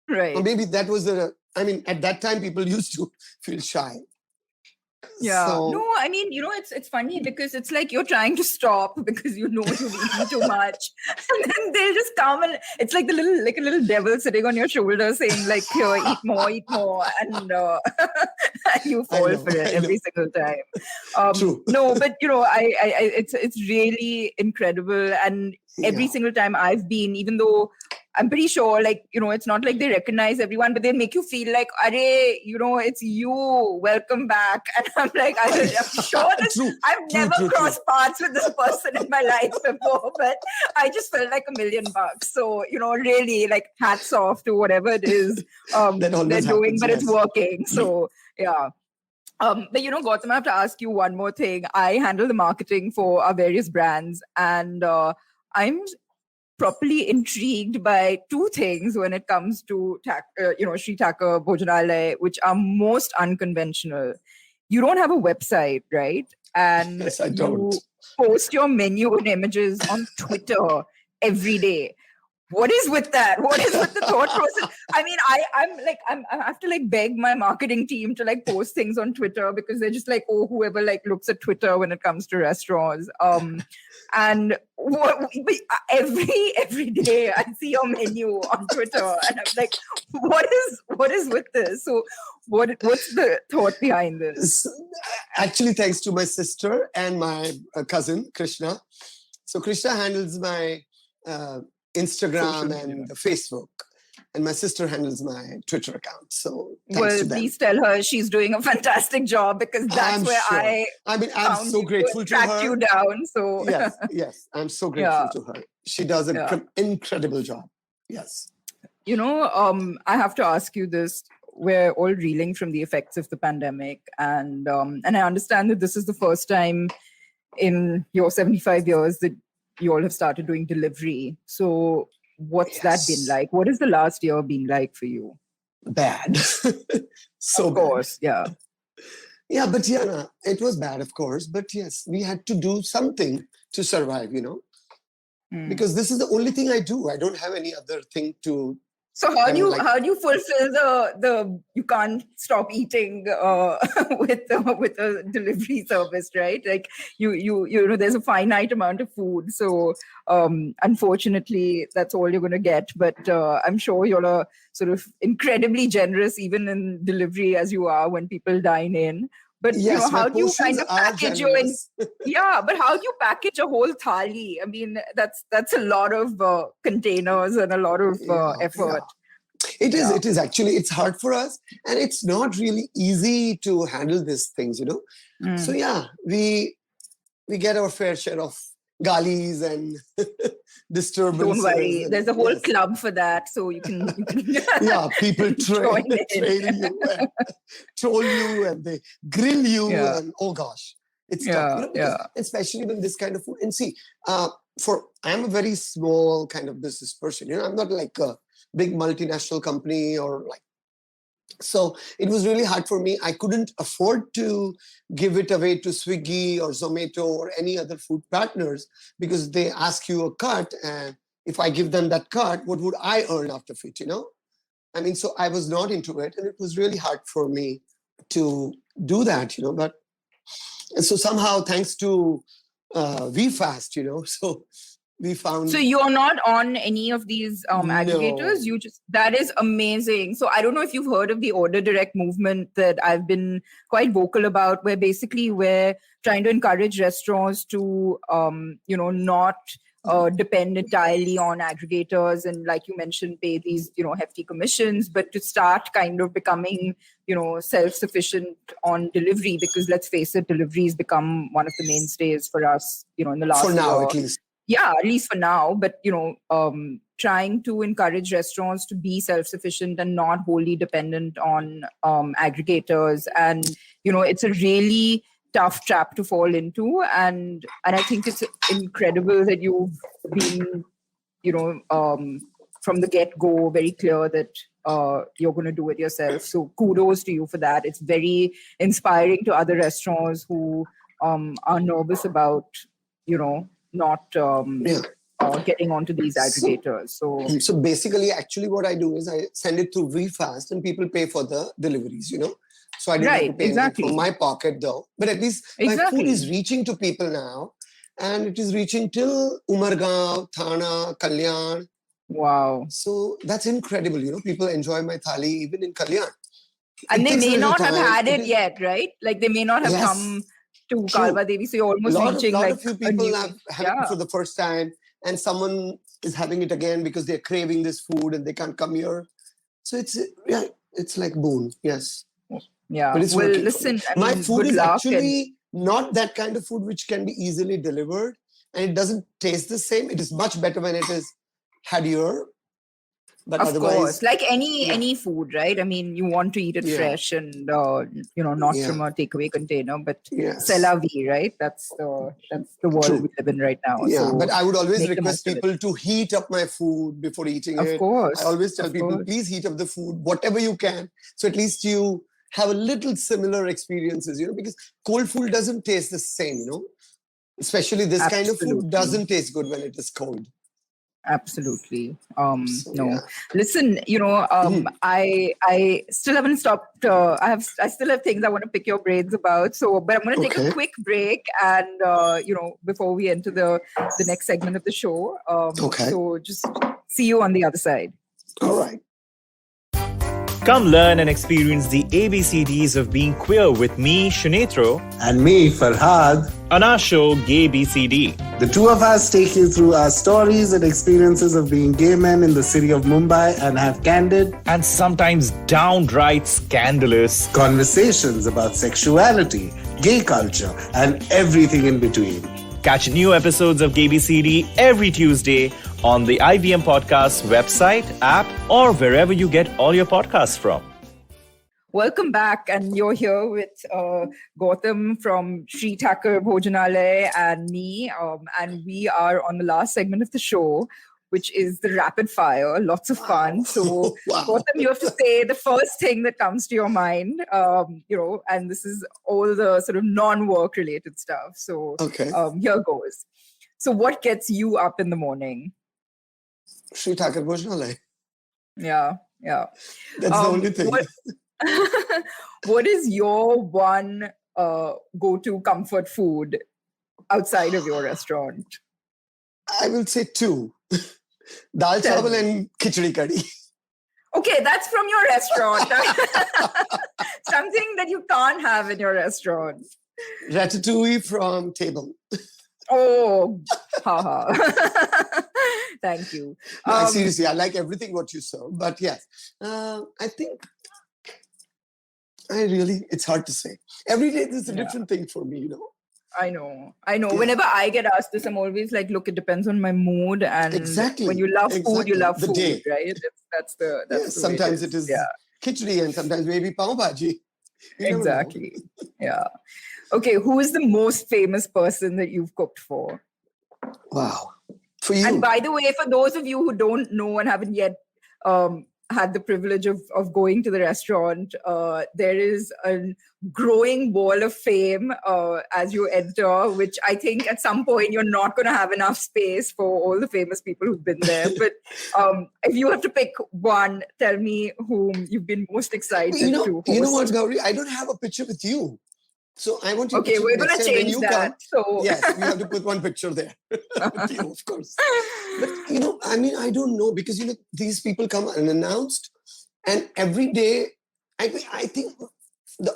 Right. Or maybe that was at that time people used to feel shy. Yeah. No, I mean, it's funny because it's like you're trying to stop because you've eaten too much. And then they'll just come, and it's like a little devil sitting on your shoulder saying like, here, eat more. And you fall for it every single time. True. No, but it's really incredible. And every single time I've been, even though I'm pretty sure, it's not like they recognize everyone, but they make you feel like, it's you, welcome back. And I'm like, I'm sure I've never crossed paths with this person in my life before, but I just felt like $1 million. So, really, hats off to whatever it is they're doing, but it's working. So, yeah. But Gautam, I have to ask you one more thing. I handle the marketing for our various brands, and I'm properly intrigued by two things when it comes to Shree Thaker Bhojanalay, which are most unconventional. You don't have a website, right? And Yes, I you don't. post your menu and images on Twitter every day. What is with that? What is with the thought process? I mean, I have to like beg my marketing team to like post things on Twitter because they're just like, oh, whoever like looks at Twitter when it comes to restaurants. And every day I see your menu on Twitter, and I'm like, what is with this? So what's the thought behind this? Actually, thanks to my sister and my cousin Krishna. So Krishna handles my Instagram and Facebook, and my sister handles my Twitter account. So thanks to them. Please tell her she's doing a fantastic job, because that's where sure. I'm so grateful to her. Track you down. So yes, I'm so grateful to her. She does an incredible job. Yes. I have to ask you this. We're all reeling from the effects of the pandemic, and I understand that this is the first time in your 75 years that you all have started doing delivery. So what's that been like? What has the last year been like for you? Bad. So of course, bad. Yeah, but it was bad, of course. But yes, we had to do something to survive, because this is the only thing I do. I don't have any other thing to. So how do you fulfill the you can't stop eating with a delivery service, right? Like you there's a finite amount of food, so unfortunately that's all you're going to get. But I'm sure you're sort of incredibly generous even in delivery as you are when people dine in. But yes, how do you kind of package but how do you package a whole thali? I mean, that's a lot of containers and a lot of effort. Yeah. It is actually, it's hard for us, and it's not really easy to handle these things, So we get our fair share of galis and disturbances. Don't worry, there's a whole club for that, so you can people trail you and troll you, and they grill you, and oh gosh, it's tough, especially when this kind of food. And see, I'm a very small kind of business person, I'm not like a big multinational company so it was really hard for me. I couldn't afford to give it away to Swiggy or Zomato or any other food partners, because they ask you a cut, and if I give them that cut, what would I earn out of it, I mean, so I was not into it, and it was really hard for me to do that, but and so somehow, thanks to VFast, so we found. So you're not on any of these aggregators? No. That is amazing. So I don't know if you've heard of the Order Direct movement that I've been quite vocal about, where basically we're trying to encourage restaurants to, not depend entirely on aggregators and, like you mentioned, pay these, hefty commissions, but to start kind of becoming, self-sufficient on delivery, because let's face it, delivery's become one of the mainstays for us, in the last year. For now, at least. Yeah, at least for now. But, trying to encourage restaurants to be self-sufficient and not wholly dependent on aggregators. And, it's a really tough trap to fall into. And I think it's incredible that you've been, from the get-go, very clear that you're going to do it yourself. So kudos to you for that. It's very inspiring to other restaurants who are nervous about, not getting onto these aggregators. So basically, actually what I do is I send it through VFast, and people pay for the deliveries, So I don't have to pay anything from my pocket though. But at least my food is reaching to people now, and it is reaching till Umargaon, Thana, Kalyan. Wow. So that's incredible, People enjoy my thali even in Kalyan. And they may not have had it yet, right? Like they may not have come to Kalbadevi, so you're almost reaching a few people have it for the first time, and someone is having it again because they're craving this food and they can't come here. So it's like boon. Yes. Yeah. But it's listen, my food is actually not that kind of food which can be easily delivered, and it doesn't taste the same. It is much better when it is had here. But Of otherwise, course, like any food, right? I mean, you want to eat it fresh and not from a takeaway container, but c'est la vie, right? That's the world we live in right now. Yeah, so but I would always make the request most of it. people to heat up my food before eating Of it. course, I always tell of people, course. please heat up the food, whatever you can. So at least you have a little similar experiences, because cold food doesn't taste the same, Especially this kind of food doesn't taste good when it is cold. Absolutely. So, No. yeah. Listen, I still haven't stopped. I still have things I want to pick your brains about. So, but I'm going to take a quick break, and before we enter the next segment of the show. So just see you on the other side. All right. Come learn and experience the ABCDs of being queer with me, Shunetro, and me, Farhad, on our show, Gay BCD. The two of us take you through our stories and experiences of being gay men in the city of Mumbai and have candid and sometimes downright scandalous conversations about sexuality, gay culture, and everything in between. Catch new episodes of Gay BCD every Tuesday on the IVM Podcasts website, app, or wherever you get all your podcasts from. Welcome back, and you're here with Gautam from Shree Thaker Bhojanalay and me, and we are on the last segment of the show, which is the rapid fire. Lots of fun. So, Gautam, you have to say the first thing that comes to your mind, and this is all the sort of non-work related stuff. So, here goes. So, what gets you up in the morning? Shree Thaker Bhojanalay. Yeah. That's the only thing. What is your one go-to comfort food outside of your restaurant? I will say two. Dal chawal and khichdi kadi. Okay, that's from your restaurant. Something that you can't have in your restaurant. Ratatouille from table. Oh, haha. Thank you. Seriously, I like everything what you serve. But yes, I think it's hard to say. Every day there's a different thing for me, I know. Yeah. Whenever I get asked this, I'm always like, look, it depends on my mood. And when you love food, you love food, day. Right? That's the sometimes it is khichdi and sometimes maybe pav bhaji. Exactly. Yeah. Okay, who is the most famous person that you've cooked for? Wow. For you. And by the way, for those of you who don't know and haven't yet had the privilege of going to the restaurant, there is a growing wall of fame as you enter, which I think at some point you're not going to have enough space for all the famous people who've been there. But if you have to pick one, tell me whom you've been most excited to host. You know what, Gauri? I don't have a picture with you. So I want you to... Okay, we're going to change that. So yes, we have to put one picture there with you, of course. But, I don't know because, these people come unannounced and every day, I think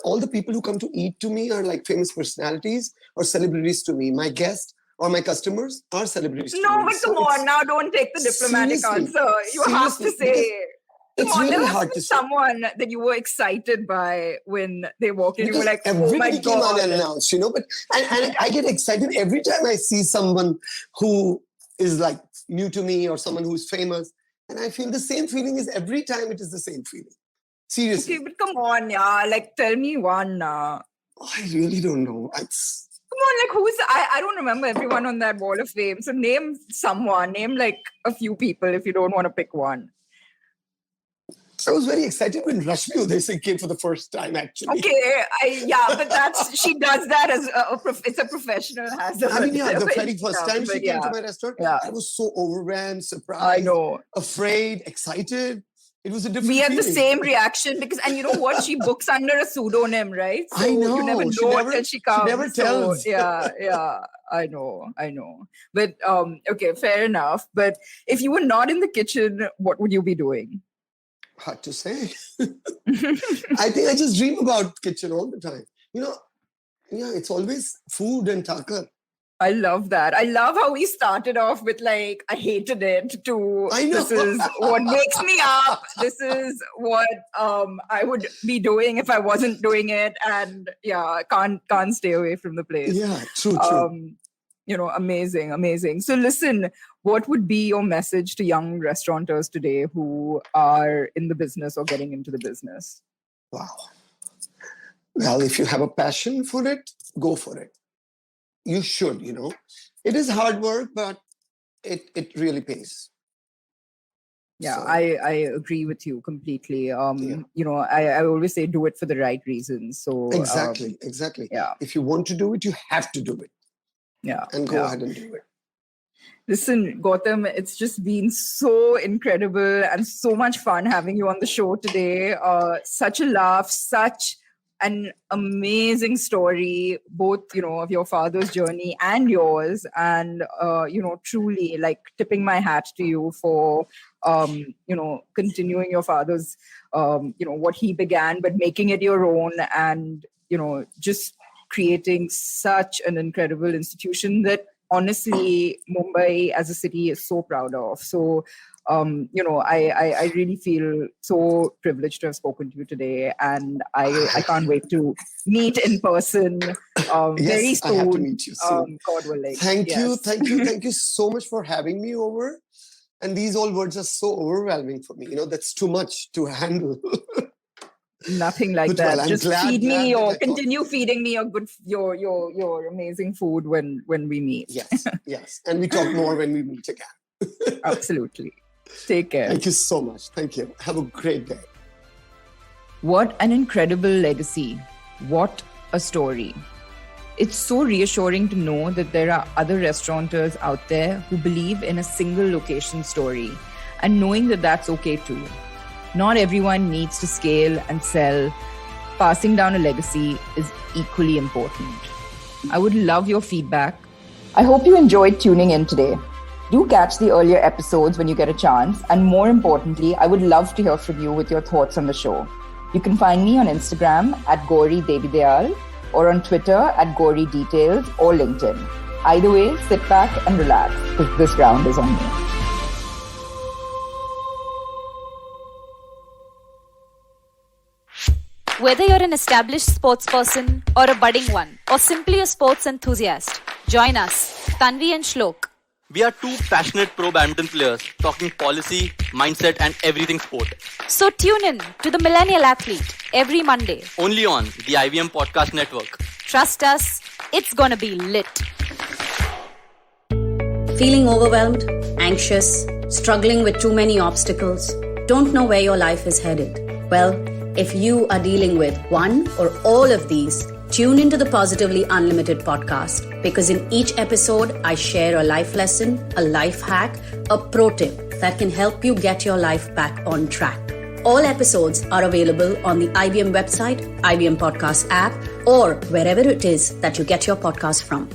all the people who come to eat to me are like famous personalities or celebrities to me. My guests or my customers are celebrities to me. No, but come on now, don't take the diplomatic answer. You have to say... It's really hard to say. Someone that you were excited by when they walked in, you were like, everybody oh my God. Came unannounced, but and I get excited every time I see someone who is like new to me or someone who's famous. And I feel the same feeling is every time it is the same feeling. Seriously. Okay, but come on, tell me one. I really don't know. Come on, who's... I don't remember everyone on that wall of fame. So name someone. Name like a few people if you don't want to pick one. I was very excited when Rashmi Uday came for the first time, actually. Okay, but she does that as it's a professional hazard. The very first time she came to my restaurant, I was so overwhelmed, surprised, I know, afraid, excited. It was a different We had feeling. the same reaction because, and you know what? She books under a pseudonym, right? So I know. You never know until she comes. She never tells. So, yeah. I know. But, okay, fair enough. But if you were not in the kitchen, what would you be doing? Hard to say. I think I just dream about kitchen all the time. It's always food and Thaker. I love that. I love how we started off with I hated it to this is what wakes me up. This is what I would be doing if I wasn't doing it. And can't stay away from the place. Yeah, true. Amazing. So listen, what would be your message to young restaurateurs today who are in the business or getting into the business? Wow. Well, if you have a passion for it, go for it. You should, It is hard work, but it really pays. Yeah, so, I agree with you completely. I always say do it for the right reasons. So Exactly. Yeah. If you want to do it, you have to do it. Yeah. And go ahead and do it. Listen, Gautam, it's just been so incredible and so much fun having you on the show today. Such a laugh, such an amazing story, both, of your father's journey and yours. And, truly like tipping my hat to you for, continuing your father's, what he began, but making it your own and, just creating such an incredible institution that honestly Mumbai as a city is so proud of. So, I really feel so privileged to have spoken to you today, and I can't wait to meet in person very soon. I have to meet you soon. God willing. Thank you so much for having me over. And these all words are so overwhelming for me. That's too much to handle. Nothing like but that. Well, just feed me or continue feeding me your amazing food when we meet. Yes. And we talk more when we meet again. Absolutely. Take care. Thank you so much. Thank you. Have a great day. What an incredible legacy. What a story. It's so reassuring to know that there are other restaurateurs out there who believe in a single location story, and knowing that that's okay too. Not everyone needs to scale and sell. Passing down a legacy is equally important. I would love your feedback. I hope you enjoyed tuning in today. Do catch the earlier episodes when you get a chance. And more importantly, I would love to hear from you with your thoughts on the show. You can find me on Instagram at Gauri Devidayal or on Twitter at Gauri Details or LinkedIn. Either way, sit back and relax because this round is on me. Whether you're an established sports person or a budding one or simply a sports enthusiast, join us, Tanvi and Shlok. We are two passionate pro badminton players talking policy, mindset and everything sport. So tune in to the Millennial Athlete every Monday. Only on the IVM Podcast Network. Trust us, it's gonna be lit. Feeling overwhelmed, anxious, struggling with too many obstacles, don't know where your life is headed? Well, if you are dealing with one or all of these, tune into the Positively Unlimited podcast, because in each episode, I share a life lesson, a life hack, a pro tip that can help you get your life back on track. All episodes are available on the IVM website, IVM Podcast app, or wherever it is that you get your podcast from.